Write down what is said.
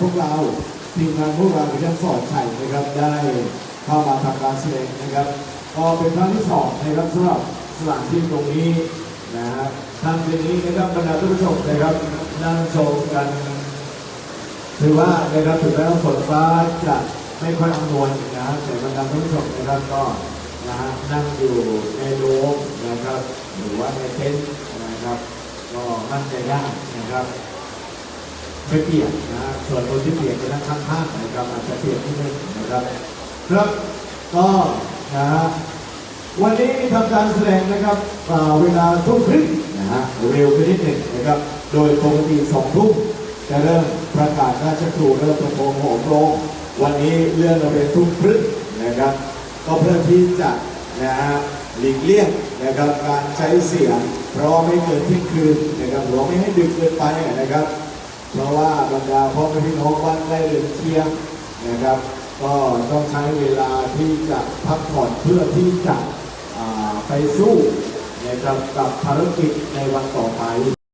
พวกเราทีมงานพวกเราที่ยังสอนชัยนะครับได้เข้ามาทำการแสดงนะครับก็เป็นครั้งที่2นะครับสำหรับสถานที่ตรงนี้นะฮะทางทีนี้นะครับบรรดาท่านผู้ชมนะครับนั่งชมกันถือว่านะครับถึงแม้ว่าฝนฟ้าจะไม่ค่อยอำนวยนะแต่บรรดาท่านผู้ชมนะครับก็นะฮะนั่งอยู่ในโรงนะครับหรือว่าในเต็นท์นะครับก็มั่นใจได้นะครับไม่เปียกนะส่วนคนที่เปียกจะนั่งข้างๆนะครับอาจจะเปียกนิดนึงนะครับครับก็นะฮะวันนี้ทำการแสดงนะครับเวลาทุ่มครึ่งนะฮะเร็วขึ้นนิดหนึ่งนะครับโดยปกติ2 ทุ่มจะเริ่มประกาศราชครูเริ่มประโคมโหมโรงวันนี้เลื่อนมาเป็นทุ่มครึ่งนะครับก็เพื่อที่จะนะฮะหลีกเลี่ยงนะครับการใช้เสียงเพราะไม่เกินเที่ยงคืนนะครับหรือไม่ให้ดึกเกินไปนะครับเพราะว่าบรรดาพ่อแม่พี่น้องบ้านใกล้เรือนเคียงนะครับก็ต้องใช้เวลาที่จะพักผ่อนเพื่อที่จะไปสู้นะครับกับภารกิจในวันต่อไป